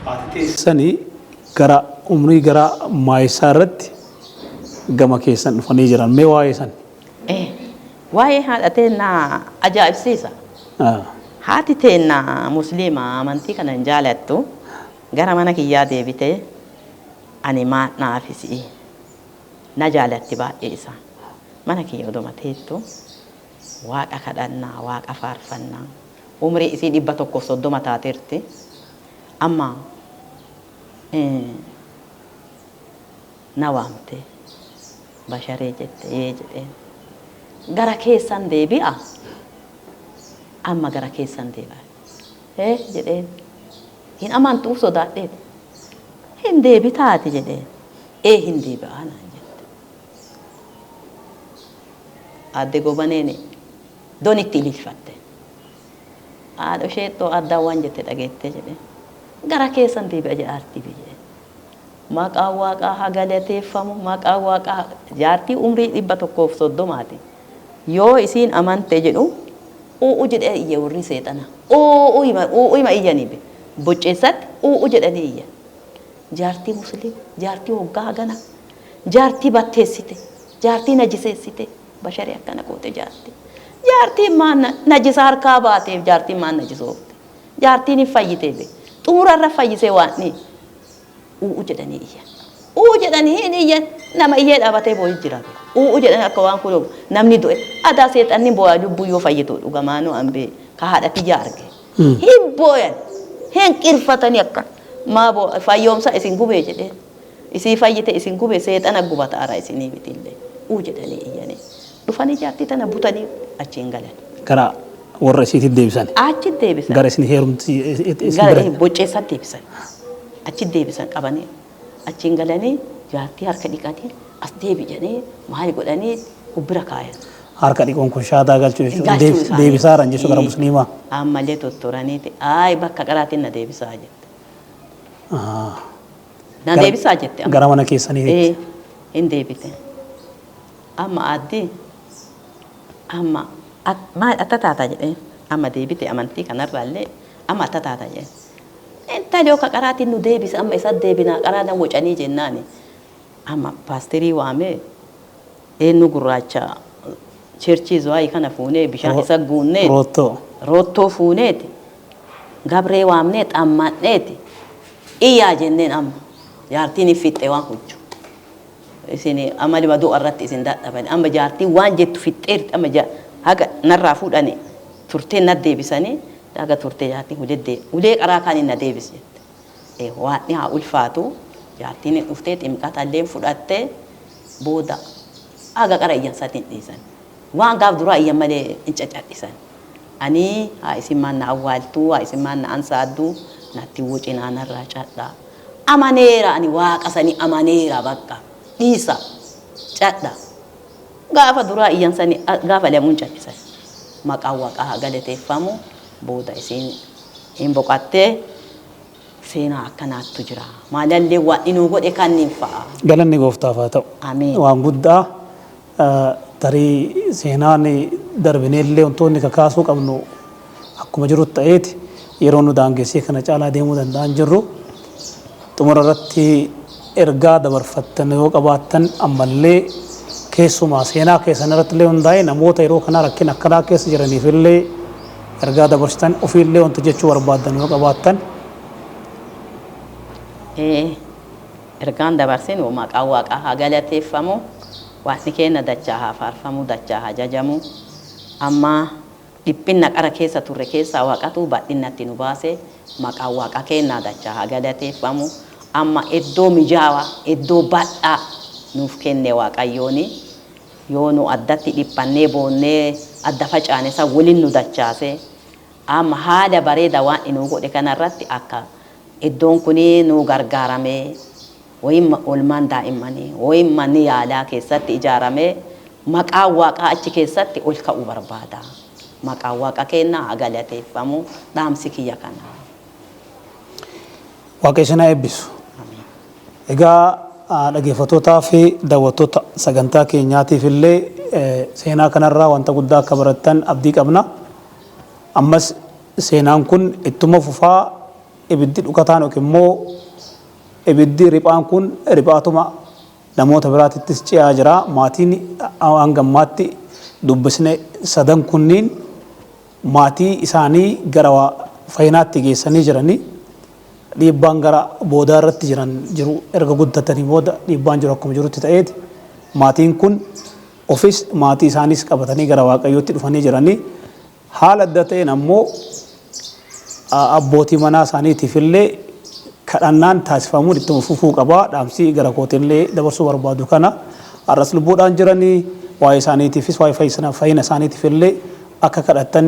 haati teessanii gara umrii gara maayisaa irratti gama keessan dhufanii jiran mee waa'ee san? Waa'ee haadha teennaa ajaa'ibsiisa. Haati teennaa musliimaa amantii kana hin jaalattu gara mana kiyyaa deebitee ani naafisi na jaalatti baay'ee isa. Mana kiyya odoma teettu waaqa kadhannaa waaqa faarfannaa umrii isii 130 taateerti. Amma na waamte basharee jette jedheen gara keessan deebi'a. Amma gara keessan deebi'a jedheen hin amantuu sodaadhee hin deebitaati jedheen hin deebi'aa naan jette. Adde gobaneen donitti ililfatte haadha isheettoo addaan waan jette dhageette jedheen gara keessan deebi'a jedhaarti biyye. Maqaa waaqaa haa galateeffamu maqaa waaqaa jaartii umrii 130 yoo isiin amante jedhu jedhee iyya warri seexana ima iyyaniibe bocceessatti jedhanii iyya. Jaartii musliim jaartii hoggaa hagana jaartii batteessite jaartii najiseessite basharee akkana goote jaartiin maan najisa harkaa baateef jaartiin maan najisoofte jaartiin hin fayyiteef xumurarra fayyisee waan jedhanii iyya. Jedhanii hin iyyan nama iyyee dhaabatee boo'ii jira. Jedhanii akka waan kun namni du'e adaa seexanni boo'aa lubbuu yoo fayyitu dhugamaanuu ambee ka haadhati jaarge. Hin boo'an hin qirfatanii akka maa fayyoomsa isin gubee jedhee isii fayyite isin gubee seexana gubataara isinii bitillee jedhanii iyyanii dhufanii jaartii tana butanii achiin galan. Gara warra isiitti deebisan. Achi deebisan. Gara isin heerumti gara bocceessatti deebisan. Achi deebisan qabanii achiin galanii jaartii harka dhiqatee as deebi'anii maal godhanii ubbira kaayan. Harka dhiqoon kun shaataa galchuu jechuudha. Deebisaaran jechuudha gara musliimaa. Ammallee tottoraniiti bakka qaraatiin na deebisaa jette. Na deebisaa jette. Gara mana keessanii. Hin deebite. Amma addi amma maal atta taata jedhee amma deebite amantii kanarraallee amma atta taata jedhee. Intali yoo ka qaraatiin nu deebise amma isa deebinaa qaraana wocanii jennaani. Amma paasterii waamee eenyu gurraacha cherchii zuwaa kana fuunee bishaan isa guunnee Rootoo. rottoo fuuneeti gabree waamnee xammadheeti iyyaa jenneen amma jaartiin fixxee waan hojju isin amali baduu irratti isin dadhaban amma jaartiin waan jettu fixxeerti amma haga narraa fuudhane turtee na deebisanii haga turtee jaartiin ulee qaraa kan na deebis jette waan haa ulfaatu jaartiin dhuftee ximqatallee fudhattee booda haga qara iyyan satiin dhiisan waan gaaf duraa iyyan malee hin caccadhisan ani haa isin maan na awwaaltuu haa isin maan na ansaaddu natti wucinaa narraa cadhaa amaneera ani waaqa sanii amaneera bakka dhiisa cadha gaafa duraa iyyan sanii gaafa lemuun cadhisan maqaan waaqaa galateeffamu booda isin hin boqattee seenaa akkanaattu jira maalallee waan inuu godhe kanniin fa'a Galanni gooftaaf haa ta'u. Ameen. Waan guddaa tarii seenaan darbineellee wantoonni kakaasuu qabnu akkuma jirutti ta'eeti yeroo nu daangessee kana caalaa deemuu danda'an jirru xumura irratti ergaa dabarfattan yoo qabaattan ammallee keessumaa seenaa keessan irratti illee hundaa'e namoota yeroo kana rakkina akkanaa keessa jiraniif illee ergaa dabarsitan ofiillee wanta jechuu barbaadan yoo qabaattan. Ergaan dabarsin maqaan waaqaa haa galateeffamu waaqni keenya dachaa haa faarfamu dachaa haa jajamu amma dhiphinna qara keessa turre keessaa waaqatu badhinnatti nu baase maqaan waaqa keenya dachaa haa galateeffamu amma iddoo mijaawaa iddoo badhaa nuuf kenne waaqayyooni yoo nu addatti dhiphannee boonnee adda facaane isa waliin nu dachaase amma haala bareeda waan inuu godhe kanarratti akka iddoon kuni nu gargaaramee wayim olmaan daa'immanii wayim manni yaalaa keessatti ijaaramee maqaa waaqaa achi keessatti ol ka'uu barbaada maqaa waaqa keenya haa galateeffamu dhaamsi kiyya kana Waaqa isin haa eebbisu. Egaa dhaggeeffattootaa fi daawwattoota sagantaa keenyaatiif illee seenaa kanarraa wanta guddaa akka barattan abdii qabna. Ammas seenaan kun ittuma fufaa ibiddi dhukataan yookiin immoo ibiddi riphaan kun riphaatuma namoota biraatittis ce'aa jira. Maatiin hangammaatti dubbisne sadan kunniin maatii isaanii gara fayyinaatti geessanii jiranii dhiibbaan gara boodaa irratti jiru erga guddatanii booda dhiibbaan jiru akkuma jirutti ta'eeti maatiin kun ofis maatii isaanis qabatanii gara waaqayyootti dhufanii jiranii haala adda ta'een ammoo abbootii manaa isaaniitiif illee kadhannaan taasifamuun ittuma fufuu qabaa dhaamsii gara kootillee dabarsuu barbaadu kana har'as lubbuudhaan jiranii waa'ee isaaniitiifis waa'ee fayyina isaaniitiif illee akka kadhattan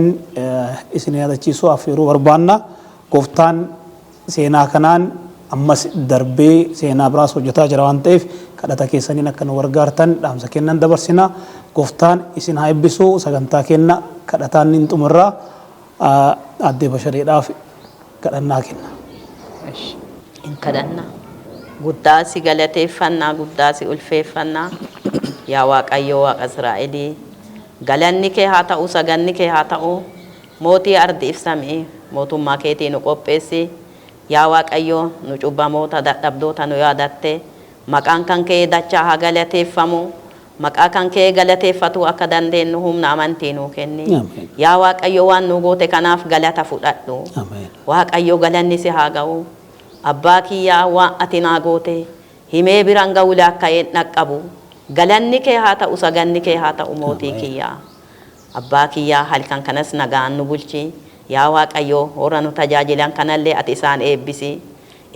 isin yaadachiisuu affeeruu barbaanna gooftaan seenaa kanaan ammas darbee seenaa biraas hojjetaa jira waan ta'eef kadhata keessaniin akka nu gargaartan dhaamsa kennan dabarsina gooftaan isin haa eebbisu sagantaa kenna kadhataan hin xumurraa addee bashareedhaaf kadhannaa kenna. In kadhanna guddaa si galateeffannaa guddaa si ulfeeffannaa yaa waaqayyo waaqa Israa'elii galanni kee haa ta'u saganni kee haa ta'u mootii ardi ibsamee mootummaa keetii nu qopheessi yaa waaqayyo nu cubbamoota dadhabdoota nu yaadatte maqaan kan kee dachaa haa galateeffamu maqaa kan kee galateeffatu akka dandeenyu humna amantii nuu kenni yaa waaqayyo waan nu goote kanaaf galata fudhadhu waaqayyo galanni si haa ga'u abbaa kiyyaa waan ati naa goote himee biraan ga'u laakka'een dhaqqabu galanni kee haa ta'u saganni kee haa ta'u mootii kiyyaa abbaa kiyyaa halkan kanas nagaan nu bulchi yaa waaqayyo warra nu tajaajilan kanallee ati isaan eebbisi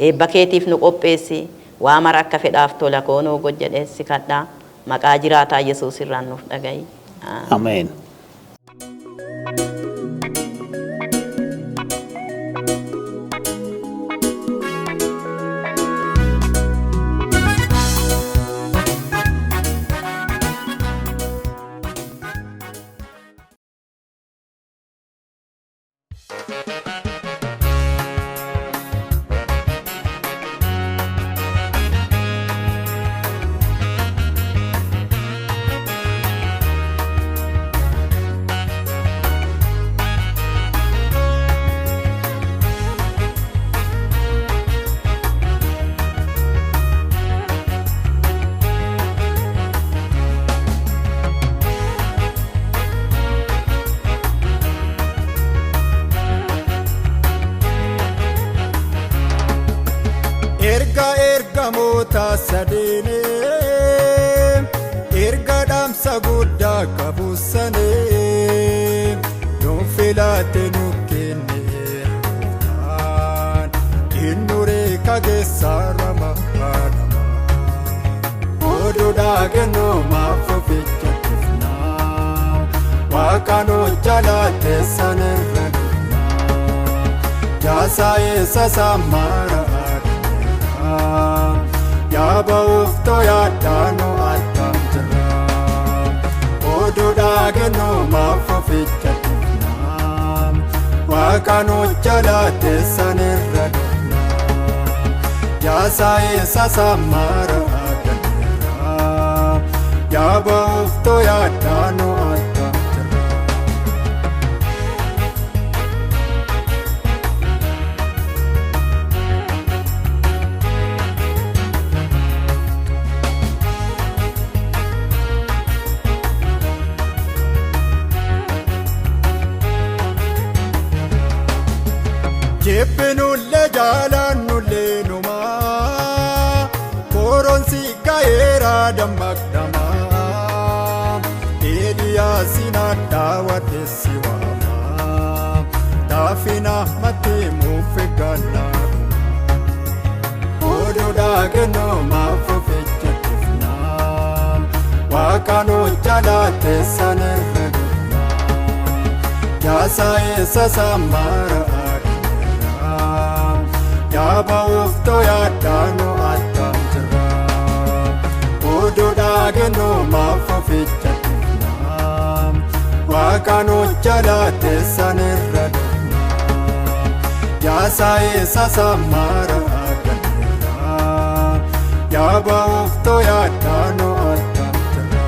eebba keetiif nu qopheessi waa mara akka fedhaaf tola koonuu godjedheessi kadhaa maqaa jiraataa Yesuus irraan nuuf dhaga'i. Ameen. Erga ergamoota sadeene erga dhaamsa guddaa qabuusane nuun filaate nu kenne Gooftaan innuree kageessaa ramaadhama oduudhaa kennoo maaf oficha dhufnaa Waaqaan hojjalaate sanirra dhufnaa jaasaa eessa saamara Yaaba uftoo yaaddaanu addaan jira oduudhaa kennoo maaf oficha dhufnaa Waaqaan hojjalaate sanirra dhufnaa jaasaa eessa saamara Yaaba uftoo yaaddaanu addaan jira Jebbinulle jaalannulle numaa koronsi gayeera dammaqdama Eediyaasin addaa waddeessi waama daafina mattee muufe gannaadhuma oduudhaa kennoo maaf oficha dhufnaa Waaqaan hojjalaate sanirra dhufnaa jaasaa eessa saamara Yaaba uftoo yaaddaanu addaan jira oduudhaa kennoo maaf oficha dhufnaa Waaqaan hojjalaate sanirra dhufnaa jaasaa eessa saamara Yaaba uftoo yaaddaanu addaan jira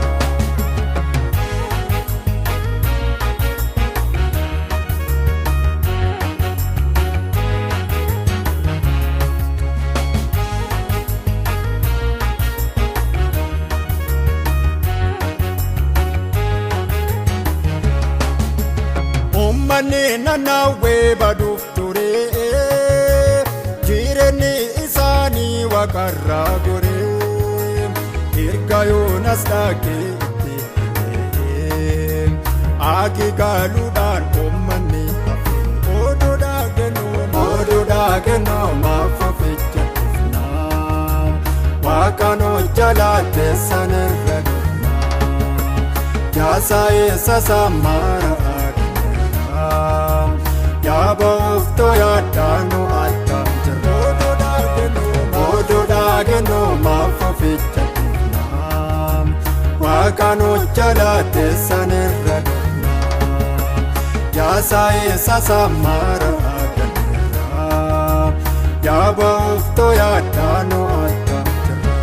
Ummanni naannawee baduuf ture jireenyi isaanii waaqarraa gore erga Yoonaas dhaqee itti agi gaaluudhaan ummanni hafe oduudhaa kennoo maaf oficha dhufnaa Waaqaan hojjalaate sanirra dhufnaa jaasaa eessa saamara Yaaba uftoo yaaddaanu addaan jira oduudhaa kennoo maaf oficha dhufnaa Waaqaan hojjalaate sanirra dhufnaa jaasaa eessa saamara Yaaba uftoo yaaddaanu addaan jira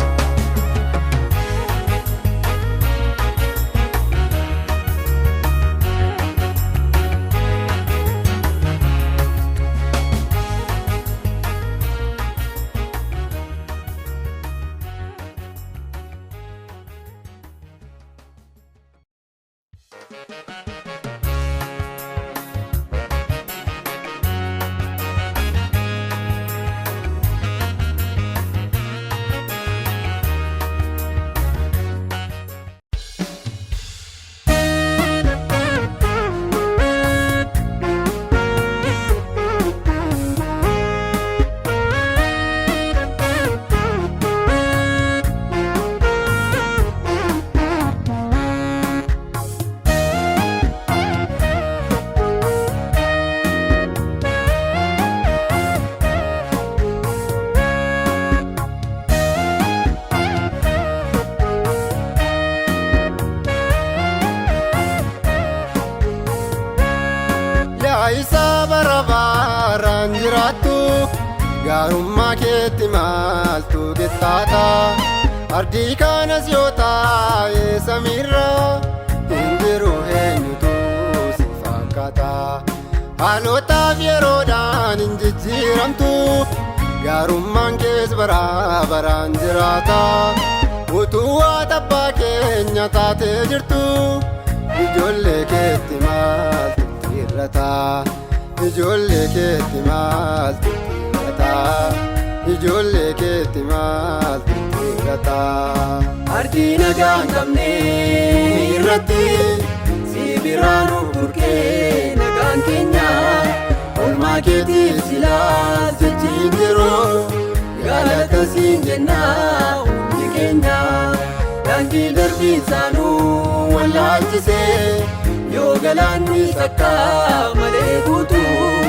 Isaa barabaraan jiraattu gaarummaa keetti maaltu gettaata ardii kanas yoo taa'e samiirra hin jiru eenyutu si fakkaata haalootaaf yeroodhaan hin jijjiiramtu gaarummaan kees barabaraan jiraata utuu haati abbaa keenya taatee jirtu ijoollee keetti maaltu irrata ijoollee keetti maaltu irrata ijoollee keetti maaltu hir'ata. Ardii nagaan qabne irratti si biraan burqee nagaan keenya olmaa keetiif silaa jechiin jiruu galata siin jennaa hundi keenya. Daandii darbii isaanuu wallaalchisee yoo galaanni sakka malee guutuu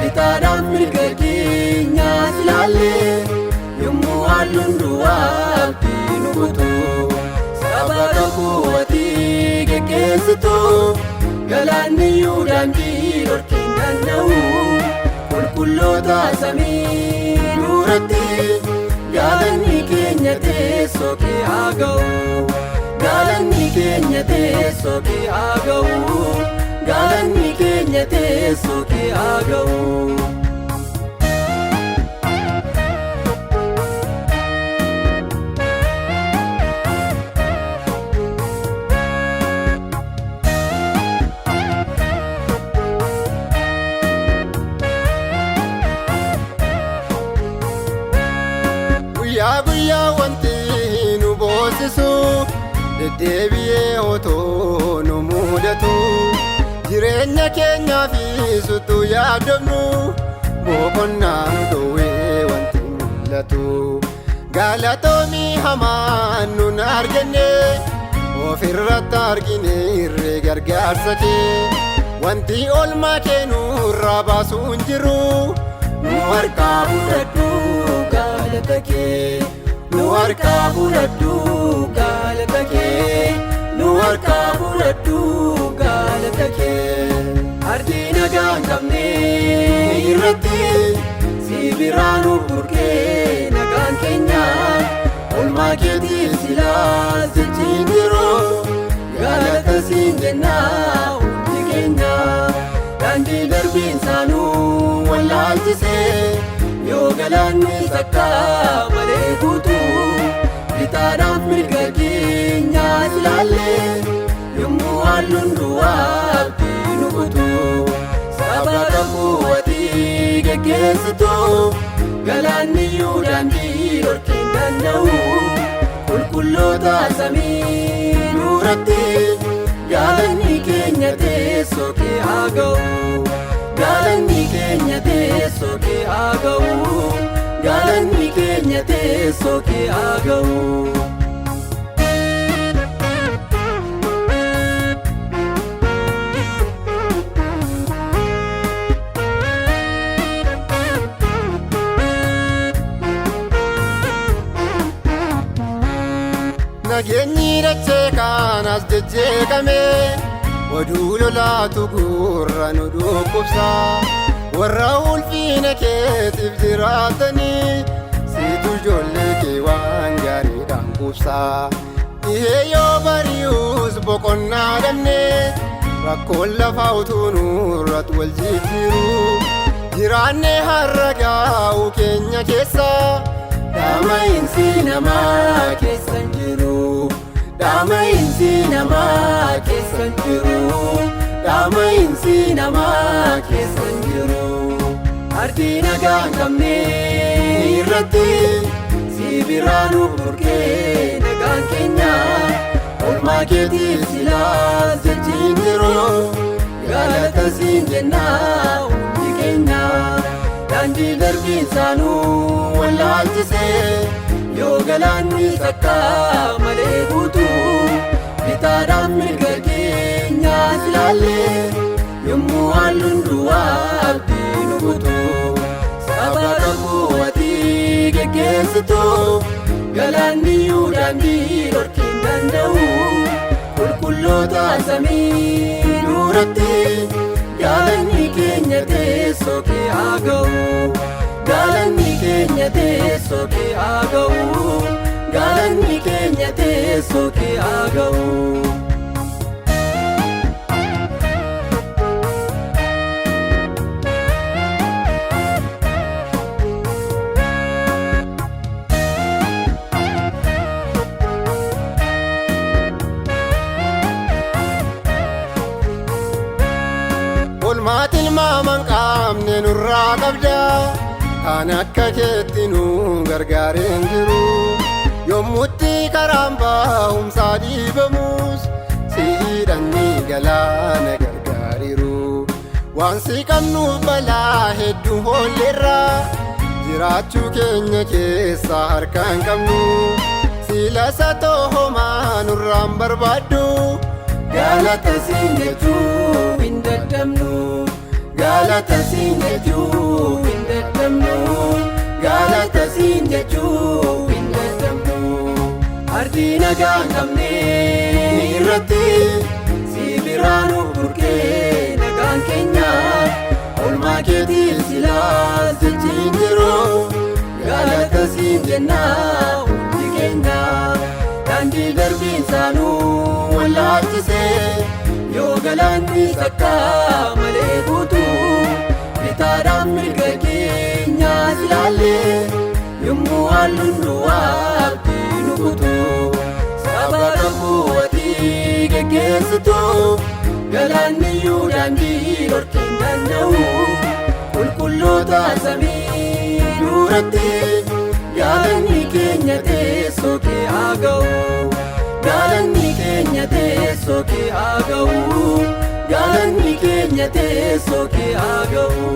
lixaadhaan mirga keenyaas ilaallee yommuu halluun duwwaatti nu guutuu saba kakkuuwatii geggeessitu galaanniyyuu daandii dhorkiin danda'u qulqulloota samii duratti galanni keenya teessoo kee haa ga'u. Galanni keenya teessoo kee haa ga'u. Galanni keenya teessoo kee haa ga'u. Guyyaa guyyaa wanti nu boosisu deddeebi'ee otoo nu mudatu jireenya keenyaa fi sutu yaadamnu boqonnaa nu dhowwee wanti mul'atu. Galatoomii hamaan nun argine ofirratti argine irree gargaarsa kee wanti olmaa kee nurraa baasuu hin jiru nu harkaa fudhadhu galata kee. Nu harkaa fudhadhu galata kee. Nu harkaa fudhadhu galata kee. Ardii nagaan qabne irratti si biraan burqee nagaan keenya olmaa keetiif silaa jechiin jiruu galata siin jennaa hundi keenya. Daandii darbii isaanuu wallaalchisee yoo galaanni sakka malee guutuu lixaadhaan mirga keenyaas ilaallee yommuu halluun duwwaatti nu guutuu saba kakkuuwatii geggeessitu galaanniyyuu daandii dhorkiin danda'u qulqulloota samii duratti galanni keenya teessoo kee haa ga'u. Galanni keenya teessoo kee haa ga'u. Galanni keenya teessoo kee haa ga'u. Nageenyi dachee kanas jejjeeqame oduu lolaatu gurra nu dhukkubsa. Warra ulfina keetiif jiraatanii siitu ijoollee kee waan gaariidhaan quubsa. Dhihee yoo bari'us boqonnaa dhabne rakkoon lafaa utuu nurratti wal jijjiiru jiraanne har'a gaa'u keenya keessa dhama'iinsi namaa keessa hin jiru. Dhama'iinsi namaa keessa hin jiru. Dhama'iinsi namaa keessa hin jiru. Ardii nagaan qabne irratti si biraan burqee nagaan keenya olmaa keetiif silaa jechiin jiruu galata siin jennaa hundi keenya. Daandii darbii isaanuu wallaalchisee yoo galaanni sakka malee guutuu lixaadhaan mirga keenyaas ilaallee yommuu halluun duwwaatti nu guutuu saba kakkuuwatii geggeessitu galaanniyyuu daandii dhorkiin danda'u qulqulloota samii duratti galanni keenya teessoo kee haa ga'u. Galanni keenya teessoo kee haa ga'u. Galanni keenya teessoo kee haa ga'u. Olmaatiin maaman qaamne nurraa qabda kan akka keetti nu gargaareen jiru yommutti karaan baa'umsaa dhiibamus siidhanni galaana gargaariru waan si qabnuuf balaa hedduu hoolleerraa jiraachuu keenya keessa harka hin qabnu silasa toohomaa nurraan barbaaddu galata siin jechuu hin dadhabnu galata siin jechuu hin dadhabnu galata siin jechuu hin dadhabnu ardii nagaa hin qabne irratti si biraa nu burqee nagaan keenya olmaa keetiif silaas jechiin jiru galata siin jennaa hundi keenya daandii darbiin saanuu wallaalchisee yoo galaanni takka malee guutu bitaadhaan mirga keenyaas ilaallee yommuu halluun duwwaa nu kutu saba qabuuwatii geggeessitu galaanniyyuu daandii dhorkiin danda'u qulqulloota samii duratti galanni keenya teessoo kee haa ga'u galanni keenya teessoo kee haa ga'u galanni keenya teessoo kee haa ga'u.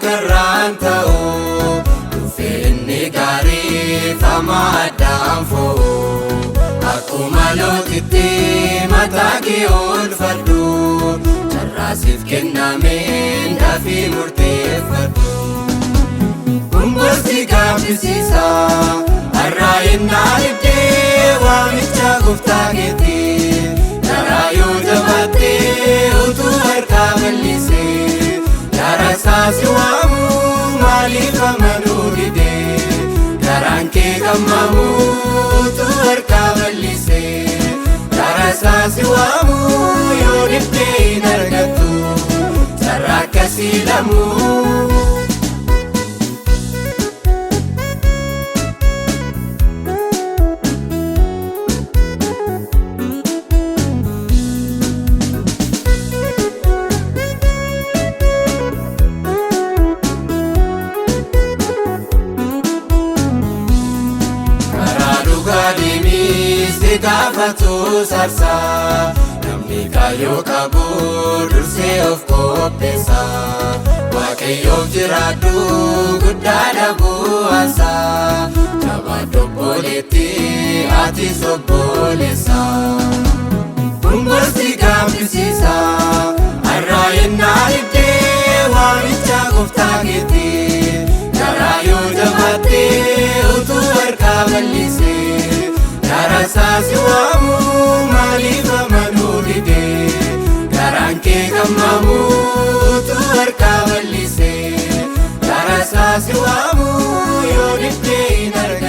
karraan ta'u dhufeenni gaarii famaadhaan fo'u akkuma lootitti mataa kee oolfadhu carraasiif kennameen dafii murteeffadhu gumbursi gaabbisiisa har'aa yennaa ibdee waamicha gooftaa keetti garaa yoo jabaattee utuu harkaa bal'isee Darasaa si waamu maaliif amanuu didee garaan kee gammamu utuu harkaa bal'isee darasaa si waamu yoo dhiftee hin argattu sarara akkasii lamuu. Gaafatu sarsa namni kaayoo qabu dursee of qopheessa waaqayyoof jiraadhu guddaadha bu'aasa jabaadhu obboleetti atis obboleessa gumbursi gaabbisiisa har'aa yennaa ibdee waamicha gooftaa keetti garaa yoo jabaattee utuu harkaa bal'isee Darasaa si waamu maaliif amanuu didee garaan kee gammamu utuu harkaa bal'isee darasaa si waamu yoo dhiftee hin argattu.